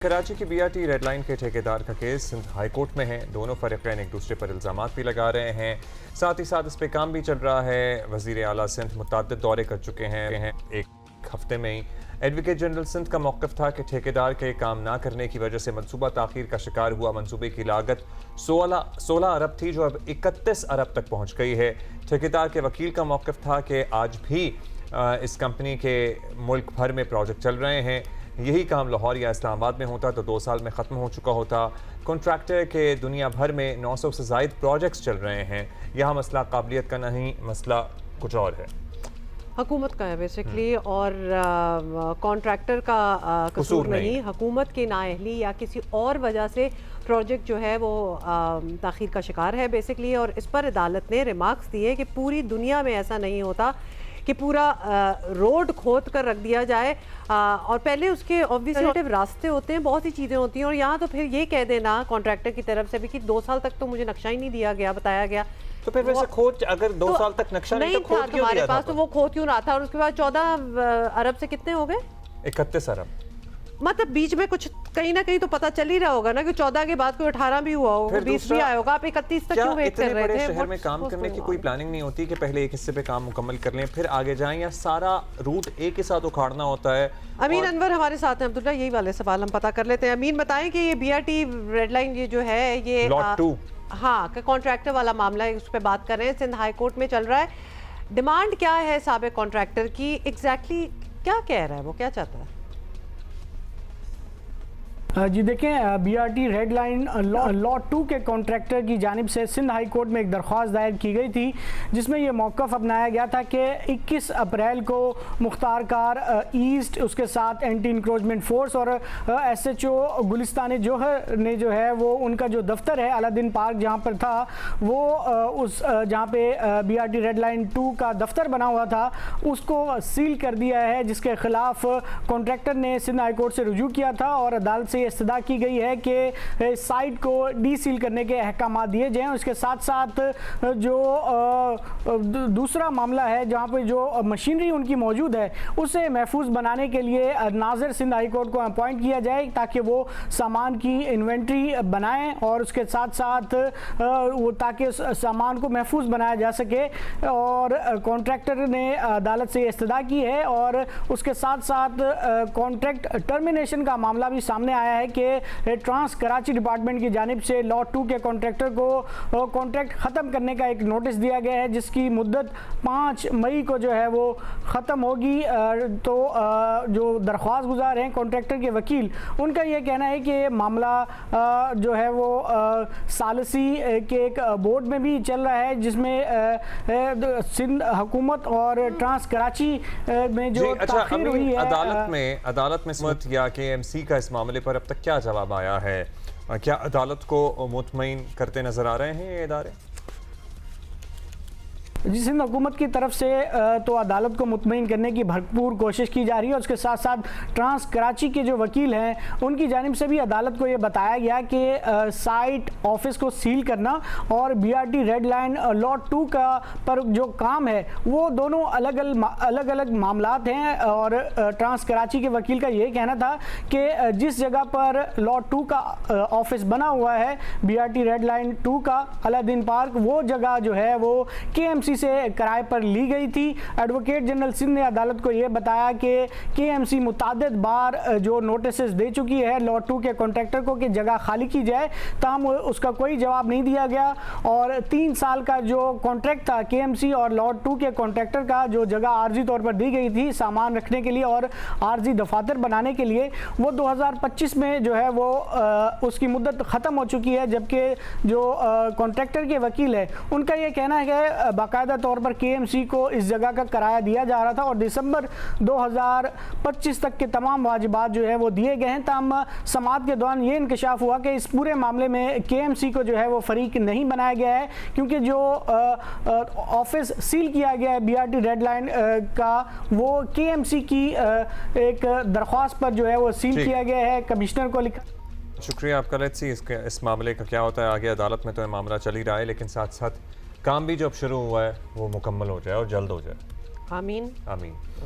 कराची की BRT red line के ठेकेदार का केस सिंध हाई कोर्ट में है। दोनों फरीकैन एक दूसरे पर इल्ज़ामात भी लगा रहे हैं, साथ ही साथ इस पर काम भी चल रहा है। वज़ीर आला सिंध मुतअद्दिद दौरे कर चुके हैं। एक हफ्ते में ही एडवोकेट जनरल सिंध का मौक़िफ़ था कि ठेकेदार के काम ना करने की वजह से मनसूबा ताख़ीर का शिकार हुआ। मनसूबे की लागत 16 अरब थी जो अब 31 अरब तक पहुँच गई है। ठेकेदार के वकील का मौक़िफ़ था कि आज भी इस कंपनी के मुल्क भर में प्रोजेक्ट चल रहे हैं। यही काम लाहौर या इस्लामाबाद में होता तो 2 साल में ख़त्म हो चुका होता। कॉन्ट्रैक्टर के दुनिया भर में 900 से ज़ायद प्रोजेक्ट्स चल रहे हैं। यहाँ मसला काबिलियत का नहीं, मसला कुछ और है, हुकूमत का है बेसिकली। और कॉन्ट्रैक्टर का कसूर नहीं, हुकूमत की नाअहली या किसी और वजह से प्रोजेक्ट जो है वो ताख़ीर का शिकार है बेसिकली। और इस पर अदालत ने रिमार्क्स दिए कि पूरी दुनिया में ऐसा नहीं होता कि पूरा रोड खोद कर रख दिया जाए और पहले उसके ऑब्वियसली रास्ते होते हैं, बहुत सी चीज़ें होती हैं। और यहाँ तो फिर ये कह देना कॉन्ट्रैक्टर की तरफ से भी कि 2 साल तक तो मुझे नक्शा ही नहीं दिया गया, बताया गया। तो फिर वैसे खोद अगर 2 साल तक नक्शा नहीं तो खोद क्यों तुम्हारे पास, तो वो खोद क्यों रहा था? और उसके बाद 14 अरब से कितने हो गए? 31 अरब। मतलब बीच में कुछ कहीं ना कहीं तो पता चल ही रहा होगा ना कि 14 के बाद कोई 18 भी हुआ होगा, 20 भी आया होगा। आप 31 तक क्यों वेट कर रहे थे? शहर में काम करने की कोई प्लानिंग नहीं होती कि पहले एक हिस्से पे काम मुकम्मल कर लें फिर आगे जाएं, या सारा रूट एक ही साथ उखाड़ना होता है? अमीन अनवर हमारे साथ हैं। अब्दुल्ला, यही वाले सवाल हम पता कर लेते हैं। अमीन, बताएं कि ये बीआरटी रेड लाइन ये जो है ये लॉट 2 हाँ कॉन्ट्रैक्टर वाला मामला है, उस पर बात कर रहे हैं। सिंध हाई कोर्ट में चल रहा है। डिमांड क्या है साबिक कॉन्ट्रैक्टर की? एग्जैक्टली क्या कह रहा है वो, क्या चाहता है? जी देखें, बीआरटी रेड लाइन लॉट 2 के कॉन्ट्रैक्टर की जानिब से सिंध हाई कोर्ट में एक दरख्वास्त दायर की गई थी जिसमें यह मौक़िफ़ अपनाया गया था कि 21 अप्रैल को मुख्तार कार ईस्ट, उसके साथ एंटी इंक्रोचमेंट फोर्स और SHO गुलिस्तान जोहर ने जो है वो उनका जो दफ्तर है अलादीन पार्क जहाँ पर था वो उस जहाँ पे बीआरटी रेड लाइन 2 का दफ्तर बना हुआ था उसको सील कर दिया है, जिसके ख़िलाफ़ कॉन्ट्रैक्टर ने सिंध हाई कोर्ट से रुजू किया था और अदालत से इस्तदा की गई है कि साइट को डी सील करने के अहकाम दिए जाएं। उसके साथ साथ जो दूसरा मामला है जहां पे जो मशीनरी उनकी मौजूद है उसे महफूज बनाने के लिए नाज़िर सिंध हाई कोर्ट को अपॉइंट किया जाए ताकि वो सामान की इन्वेंट्री बनाएं और उसके साथ साथ वो ताकि सामान को महफूज बनाया जा सके। और कॉन्ट्रैक्टर ने अदालत से इस्तदा की है और उसके साथ साथ कॉन्ट्रैक्ट टर्मिनेशन का मामला भी सामने आया है कि ट्रांस कराची डिपार्टमेंट की जानिब से लॉट 2 के कॉन्ट्रैक्टर को कॉन्ट्रैक्ट ख़त्म करने का एक नोटिस दिया गया है जिसकी मुद्दत 5 मई को जो है वो ख़त्म होगी। तो जो दरख्वास्त गुजार हैं कॉन्ट्रैक्टर के वकील, उनका ये कहना है कि मामला जो है वो सालसी के एक बोर्ड में भी चल रहा है जिसमें सिंध हुकूमत और ट्रांस कराची में जो ताख़ीर हुई है अदालत में समत या KMC का इस मामले पर अब तक क्या जवाब आया है? क्या अदालत को मुतमईन करते नजर आ रहे हैं ये इदारे? जी, सिंध हुकूमत की तरफ से तो अदालत को मुतमईन करने की भरपूर कोशिश की जा रही है। उसके साथ साथ ट्रांस कराची के जो वकील हैं उनकी जानिब से भी अदालत को ये बताया गया कि साइट ऑफिस को सील करना और बीआरटी रेड लाइन लॉट 2 का पर जो काम है वो दोनों अलग अलग मामलात हैं। और ट्रांस कराची के वकील का ये कहना था कि जिस जगह पर लॉट 2 का ऑफिस बना हुआ है बीआरटी रेड लाइन 2 का अलादीन पार्क, वो जगह जो है वो KMC से किराए पर ली गई थी। एडवोकेट जनरल सिंध ने अदालत को यह बताया कि KMC मुतादिद बार जो नोटिसेस दे चुकी है लॉट 2 के कॉन्ट्रैक्टर को कि जगह खाली की जाए, ताहम उसका कोई जवाब नहीं दिया गया। और 3 साल का जो कॉन्ट्रैक्ट था KMC और लॉट 2 के कॉन्ट्रैक्टर का, जो जगह आर्जी तौर पर दी गई थी सामान रखने के लिए और आर्जी दफातर बनाने के लिए, वो 2025 में जो है वो उसकी मुद्दत ख़त्म हो चुकी है। जबकि जो कॉन्ट्रैक्टर के वकील है उनका ये कहना है कि बाकायदा तौर पर KMC को इस जगह का किराया दिया जा रहा था और दिसंबर 2025 तक के तमाम वाजिबात जो है वो दिए गए हैं। तमाम समाअत के दौरान ये इंकशाफ हुआ कि इस पूरे मामले में KMC को जो है वो फरीक नहीं बनाया गया है, क्योंकि जो ऑफिस सील किया गया है बीआरटी रेड लाइन का वो KMC की एक दरख्वास्त पर जो है वो सील किया गया है। कमिश्नर को लिखा। शुक्रिया आपका। लेट्स सी इस मामले का क्या होता है आगे। अदालत में तो मामला चल ही रहा है, लेकिन साथ साथ काम भी जब शुरू हुआ है वो मुकम्मल हो जाए और जल्द हो जाए। आमीन। आमीन।